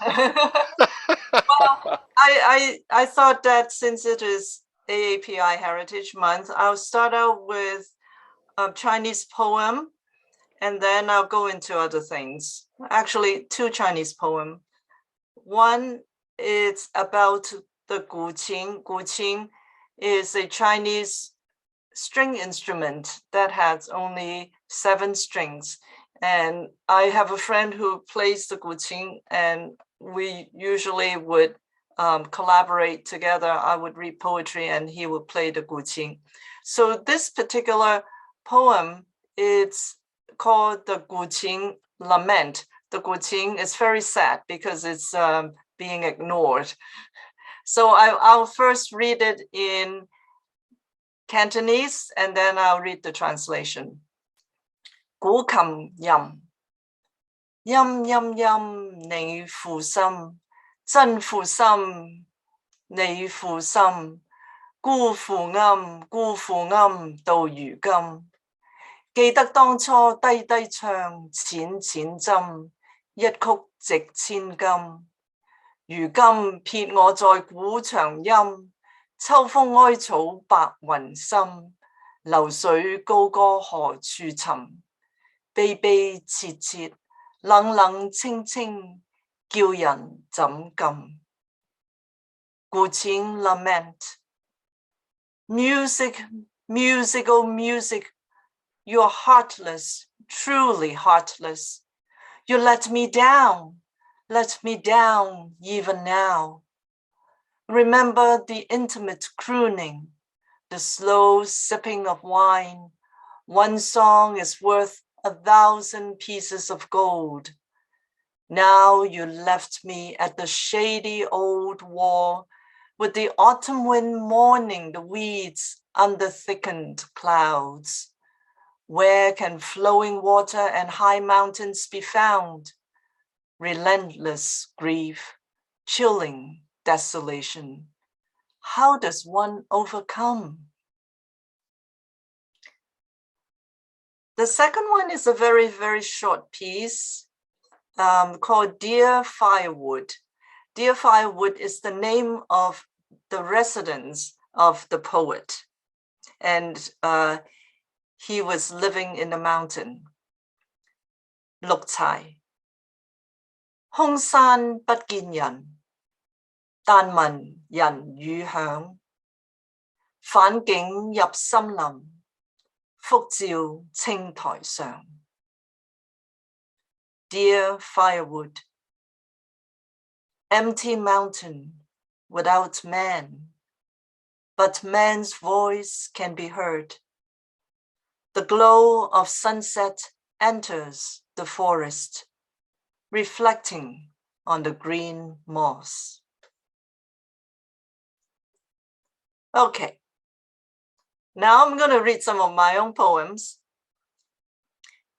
Well, I thought that since it is AAPI Heritage Month, I'll start out with a Chinese poem, and then I'll go into other things. Actually, two Chinese poems. One is about the guqin. Guqin is a Chinese string instrument that has only 7 strings. And I have a friend who plays the guqin, and we usually would collaborate together. I would read poetry and he would play the guqin. So this particular poem, it's called the guqin Lament. The guqin is very sad because it's being ignored. So I'll first read it in Cantonese, and then I'll read the translation. Gu kam yam. Yam yam yam ni fu sim. Zhen fu sim. Ni fu sim. Gu fu ngam到如今。記得當初低低唱，淺淺斟，一曲值千金。如今撇我在古長音，秋風哀草白雲深，流水高歌何處尋？悲悲切切，冷冷清清，叫人怎禁？古淺 lament. Music, musical music, you're heartless, truly heartless. You let me down even now. Remember the intimate crooning, the slow sipping of wine. One song is worth 1,000 pieces of gold. Now you left me at the shady old wall with the autumn wind mourning the weeds under thickened clouds. Where can flowing water and high mountains be found? Relentless grief, chilling desolation. How does one overcome? The second one is a very, very short piece called Dear Firewood. Dear Firewood is the name of the residence of the poet. And he was living in the mountain. 綠柴，空山不見人，但聞人語響。返境入森林，復照青苔上。Dear Firewood, empty mountain without man, but man's voice can be heard. The glow of sunset enters the forest, reflecting on the green moss. Okay, now I'm going to read some of my own poems.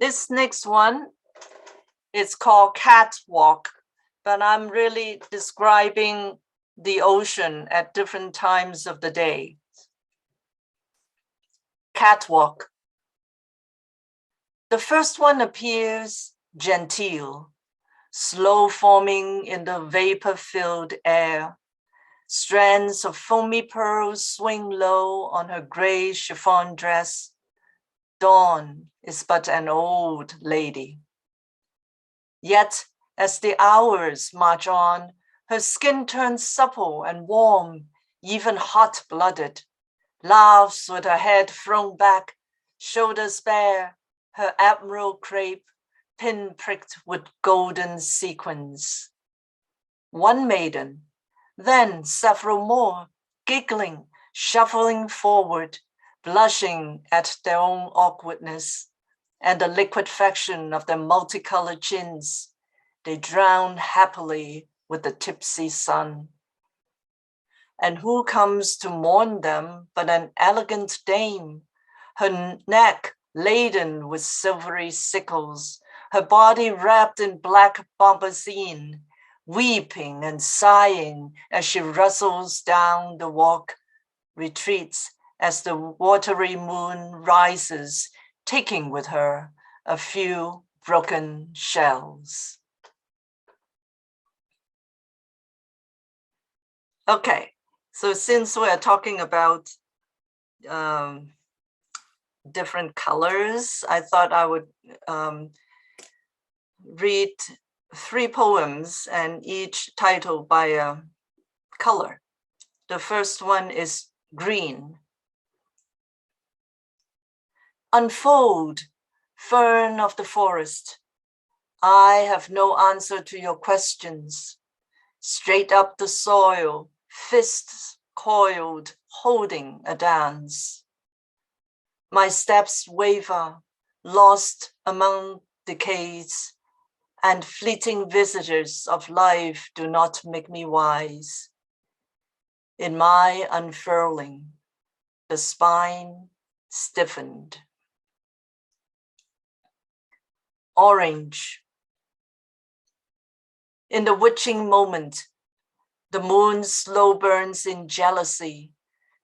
This next one is called Catwalk, but I'm really describing the ocean at different times of the day. Catwalk. The first one appears genteel, slow forming in the vapor-filled air. Strands of foamy pearls swing low on her gray chiffon dress. Dawn is but an old lady. Yet, as the hours march on, her skin turns supple and warm, even hot-blooded, laughs with her head thrown back, shoulders bare, her admiral crepe pin-pricked with golden sequins. One maiden, then several more, giggling, shuffling forward, blushing at their own awkwardness and the liquefaction of their multicolored chins. They drown happily with the tipsy sun. And who comes to mourn them but an elegant dame, her neck laden with silvery sickles, her body wrapped in black bombazine, weeping and sighing as she rustles down the walk, retreats as the watery moon rises, taking with her a few broken shells. Okay, so since we're talking about different colors, I thought I would read 3 poems and each titled by a color. The first one is green. Unfold, fern of the forest. I have no answer to your questions. Straight up the soil, fists coiled, holding a dance. My steps waver, lost among decades, and fleeting visitors of life do not make me wise. In my unfurling, the spine stiffened. Orange. In the witching moment, the moon slow burns in jealousy,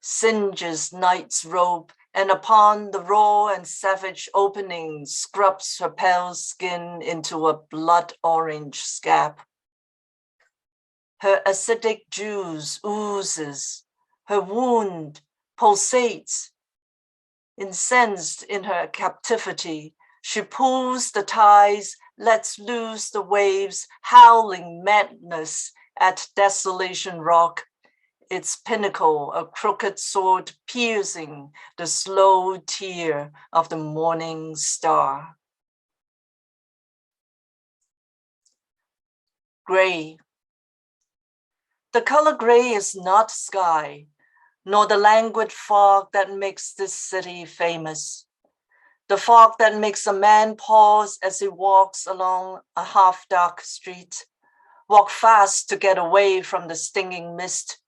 singes night's robe, and upon the raw and savage opening scrubs her pale skin into a blood orange scab. Her acidic juice oozes, her wound pulsates. Incensed in her captivity, she pulls the ties, lets loose the waves, howling madness at Desolation Rock, its pinnacle a crooked sword piercing the slow tear of the morning star. Gray. The color gray is not sky, nor the languid fog that makes this city famous. The fog that makes a man pause as he walks along a half-dark street, walk fast to get away from the stinging mist,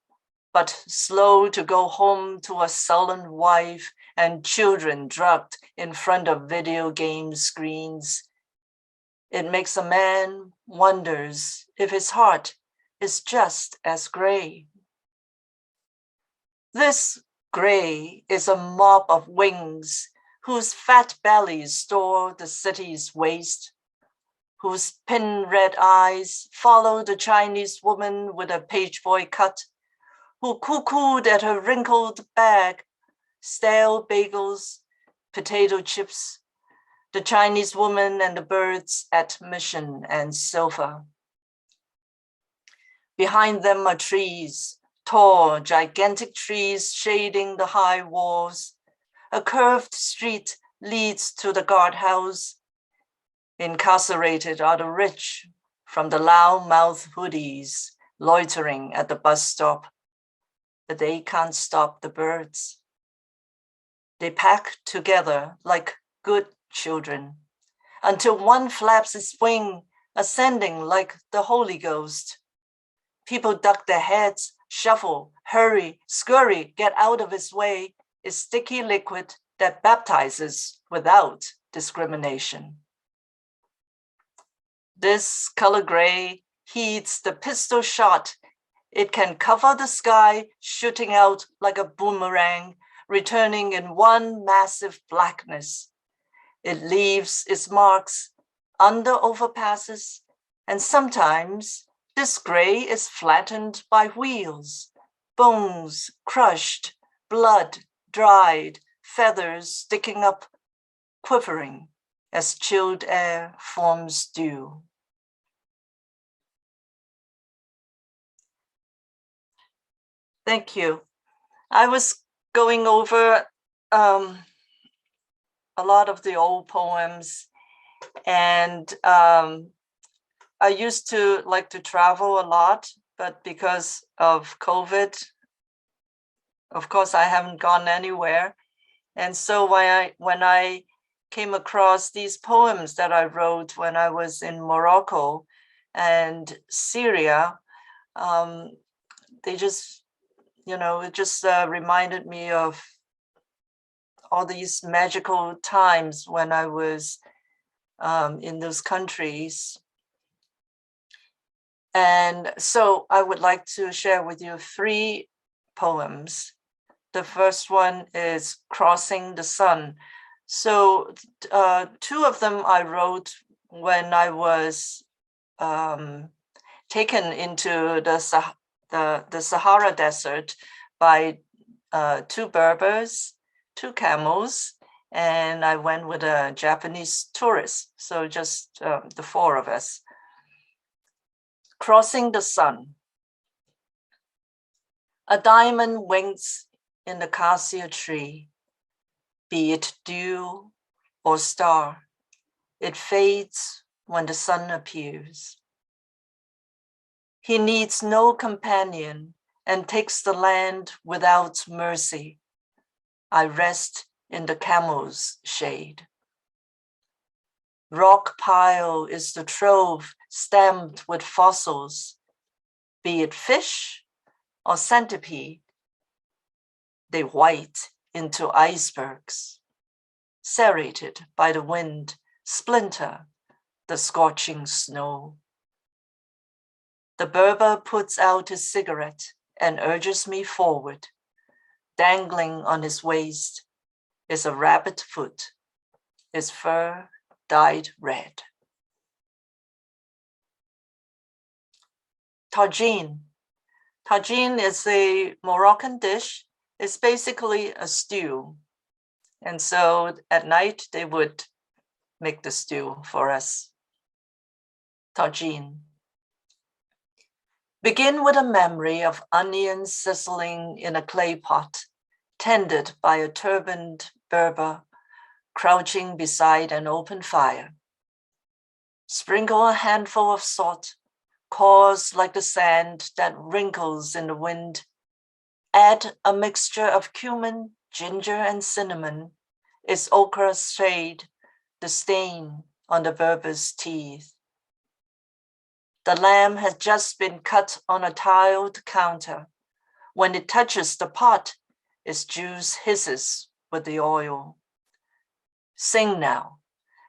but slow to go home to a sullen wife and children drugged in front of video game screens. It makes a man wonders if his heart is just as gray. This gray is a mob of wings whose fat bellies store the city's waste, whose pin red eyes follow the Chinese woman with a page boy cut, who cuckooed at her wrinkled bag, stale bagels, potato chips, the Chinese woman and the birds at Mission and Silver. Behind them are trees, tall, gigantic trees shading the high walls. A curved street leads to the guardhouse. Incarcerated are the rich from the loud-mouthed hoodies loitering at the bus stop, but they can't stop the birds. They pack together like good children until one flaps its wing, ascending like the Holy Ghost. People duck their heads, shuffle, hurry, scurry, get out of its way. Is sticky liquid that baptizes without discrimination. This color gray heeds the pistol shot. It can cover the sky, shooting out like a boomerang, returning in one massive blackness. It leaves its marks under overpasses, and sometimes this gray is flattened by wheels, bones crushed, blood dried, feathers sticking up, quivering as chilled air forms dew. Thank you. I was going over a lot of the old poems, and I used to like to travel a lot, but because of COVID, of course, I haven't gone anywhere. And so when I came across these poems that I wrote when I was in Morocco and Syria, they just, it just reminded me of all these magical times when I was in those countries. And so I would like to share with you 3 poems. The first one is Crossing the Sun. So 2 of them I wrote when I was taken into the the Sahara Desert by 2 Berbers, 2 camels, and I went with a Japanese tourist. So just the 4 of us. Crossing the sun. A diamond winks in the cassia tree, be it dew or star. It fades when the sun appears. He needs no companion and takes the land without mercy. I rest in the camel's shade. Rock pile is the trove stamped with fossils, be it fish or centipede. They white into icebergs, serrated by the wind, splinter the scorching snow. The Berber puts out his cigarette and urges me forward. Dangling on his waist is a rabbit foot, his fur dyed red. Tarjin. Tarjin is a Moroccan dish. It's basically a stew. And so at night, they would make the stew for us. Tarjin. Begin with a memory of onions sizzling in a clay pot, tended by a turbaned Berber, crouching beside an open fire. Sprinkle a handful of salt, coarse like the sand that wrinkles in the wind. Add a mixture of cumin, ginger, and cinnamon, its ochre shade, the stain on the Berber's teeth. The lamb has just been cut on a tiled counter. When it touches the pot, its juice hisses with the oil. Sing now,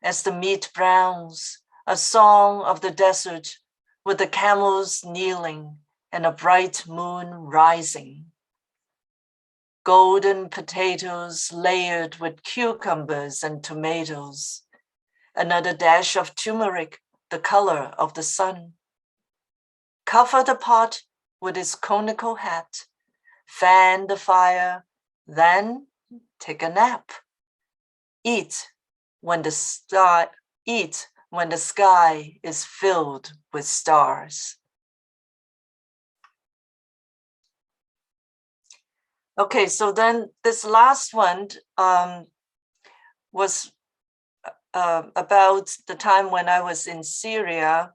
as the meat browns, a song of the desert with the camels kneeling and a bright moon rising. Golden potatoes layered with cucumbers and tomatoes. Another dash of turmeric, the color of the sun. Cover the pot with its conical hat, fan the fire, then take a nap. Eat when the sky is filled with stars. Okay, so then this last one was about the time when I was in Syria.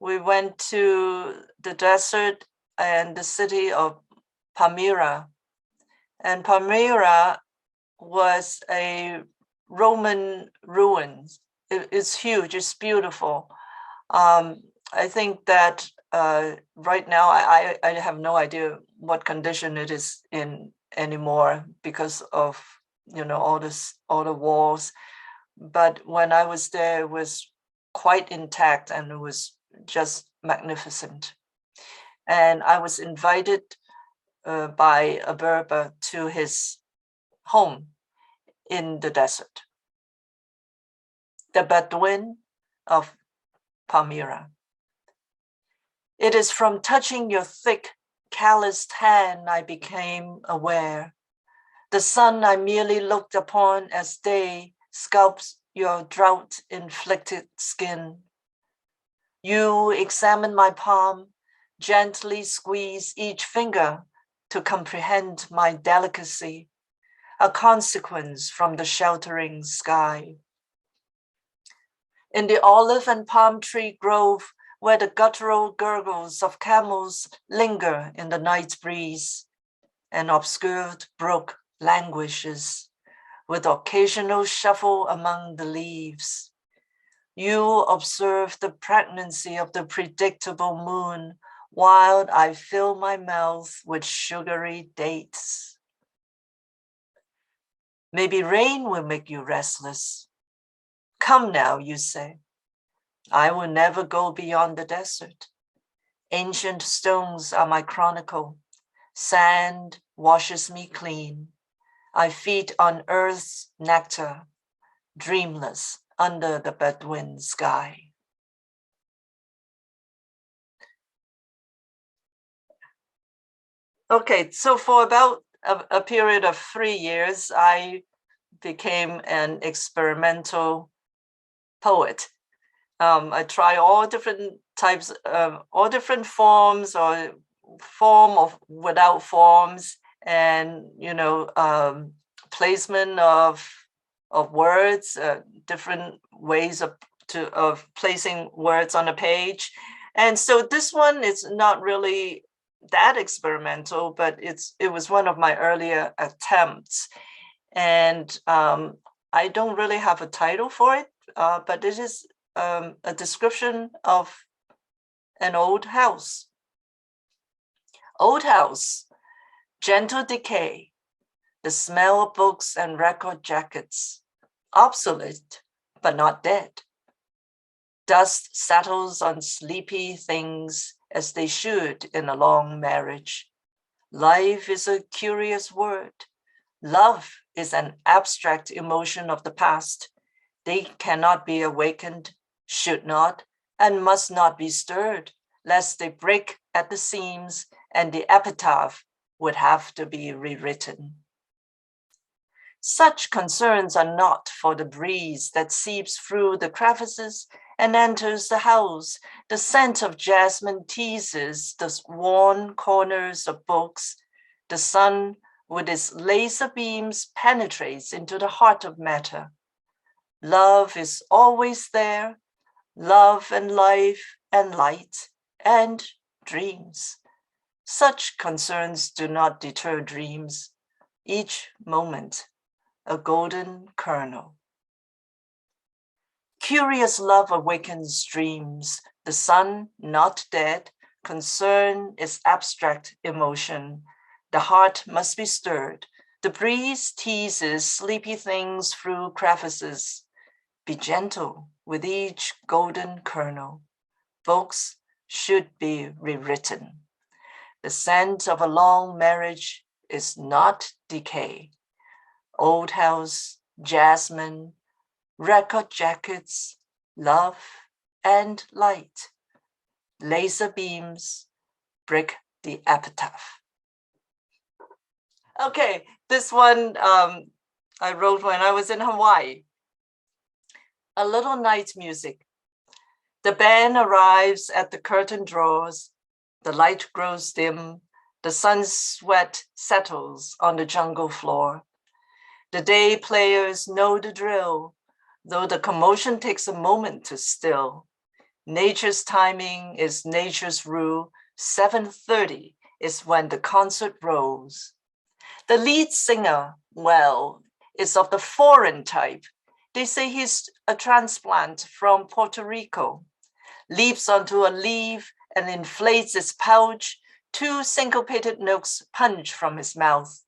We went to the desert and the city of Palmyra. And Palmyra was a Roman ruin. It's huge, it's beautiful. I think that right now I have no idea what condition it is in anymore because of all the walls. But when I was there, it was quite intact and it was just magnificent. And I was invited by a Berber to his home in the desert, the Bedouin of Palmyra. It is from touching your thick, calloused hand I became aware. The sun I merely looked upon as day sculpts your drought-inflicted skin. You examine my palm, gently squeeze each finger to comprehend my delicacy, a consequence from the sheltering sky. In the olive and palm tree grove, where the guttural gurgles of camels linger in the night breeze, an obscured brook languishes with occasional shuffle among the leaves. You observe the pregnancy of the predictable moon while I fill my mouth with sugary dates. Maybe rain will make you restless. Come now, you say. I will never go beyond the desert. Ancient stones are my chronicle. Sand washes me clean. I feed on earth's nectar, dreamless under the Bedouin sky. Okay, so for about a period of 3 years, I became an experimental poet. I try all different types of, all different forms or form of without forms, and placement of words, different ways of placing words on a page. And so this one is not really that experimental, but it was one of my earlier attempts. And I don't really have a title for it, but it is a description of an old house. Old house, gentle decay, the smell of books and record jackets, obsolete but not dead. Dust settles on sleepy things as they should in a long marriage. Life is a curious word. Love is an abstract emotion of the past. They cannot be awakened, should not, and must not be stirred, lest they break at the seams and the epitaph would have to be rewritten. Such concerns are not for the breeze that seeps through the crevices and enters the house. The scent of jasmine teases the worn corners of books. The sun with its laser beams penetrates into the heart of matter. Love is always there, love and life and light and dreams. Such concerns do not deter dreams. Each moment, a golden kernel. Curious love awakens dreams. The sun, not dead, concern is abstract emotion. The heart must be stirred. The breeze teases sleepy things through crevices. Be gentle with each golden kernel. Books should be rewritten. The scent of a long marriage is not decay. Old house, jasmine, record jackets, love and light. Laser beams break the epitaph. Okay, this one I wrote when I was in Hawaii. A little night music. The band arrives at the curtain draws. The light grows dim. The sun's sweat settles on the jungle floor. The day players know the drill, though the commotion takes a moment to still. Nature's timing is nature's rule. 7:30 is when the concert rolls. The lead singer, well, is of the foreign type. They say he's a transplant from Puerto Rico. Leaps onto a leaf and inflates its pouch. 2 syncopated notes punch from his mouth.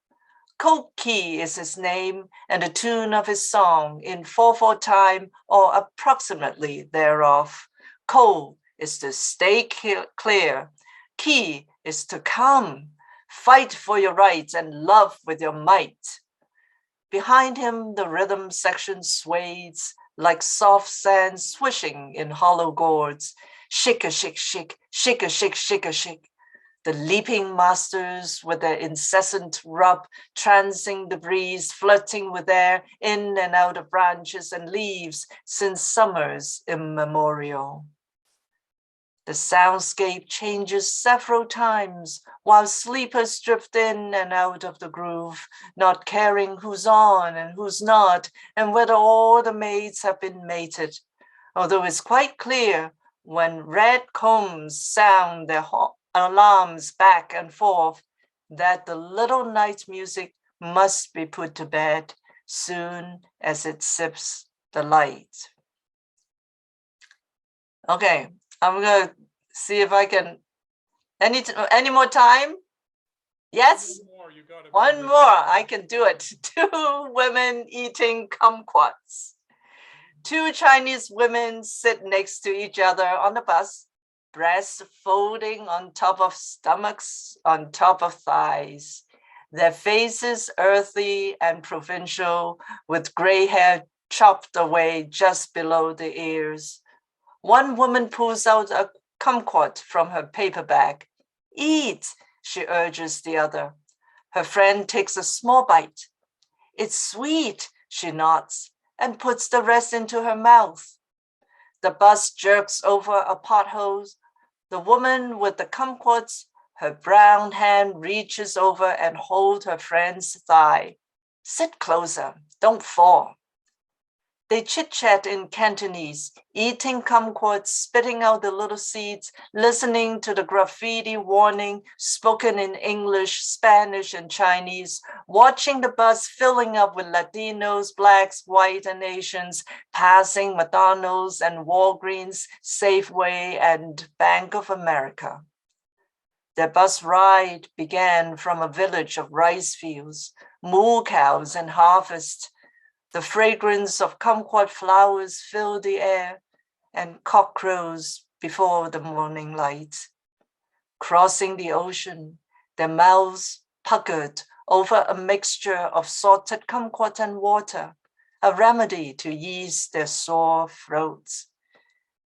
Koki is his name and the tune of his song in 4/4 time or approximately thereof. Ko is to stay clear. Ki is to come. Fight for your rights and love with your might. Behind him, the rhythm section sways like soft sand swishing in hollow gourds. Shake a shake, shake, shake a shake, shake a shake. The leaping masters with their incessant rub, trancing the breeze, flirting with air in and out of branches and leaves since summers immemorial. The soundscape changes several times while sleepers drift in and out of the groove, not caring who's on and who's not, and whether all the maids have been mated. Although it's quite clear when red combs sound their alarms back and forth that the little night music must be put to bed soon as it sips the light. Okay, I'm gonna see if I can. Any more time? Yes. One more. I can do it. 2 women eating kumquats. 2 Chinese women sit next to each other on the bus, breasts folding on top of stomachs, on top of thighs. Their faces earthy and provincial, with gray hair chopped away just below the ears. One woman pulls out a kumquat from her paper bag. Eat, she urges the other. Her friend takes a small bite. It's sweet, she nods, and puts the rest into her mouth. The bus jerks over a pothole. The woman with the kumquats, her brown hand reaches over and holds her friend's thigh. Sit closer, don't fall. They chit-chat in Cantonese, eating kumquats, spitting out the little seeds, listening to the graffiti warning spoken in English, Spanish, and Chinese, watching the bus filling up with Latinos, Blacks, White, and Asians, passing McDonald's and Walgreens, Safeway, and Bank of America. Their bus ride began from a village of rice fields, moo cows, and harvest. The fragrance of kumquat flowers filled the air, and cock crows before the morning light. Crossing the ocean, their mouths puckered over a mixture of salted kumquat and water, a remedy to ease their sore throats.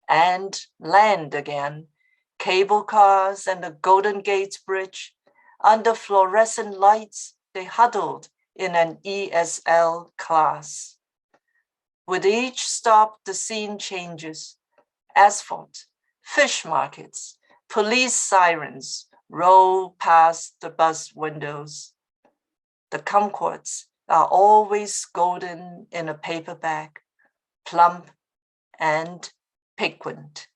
And land again, cable cars and the Golden Gate Bridge. Under fluorescent lights, they huddled in an ESL class. With each stop, the scene changes. Asphalt, fish markets, police sirens roll past the bus windows. The kumquats are always golden in a paper bag, plump and piquant.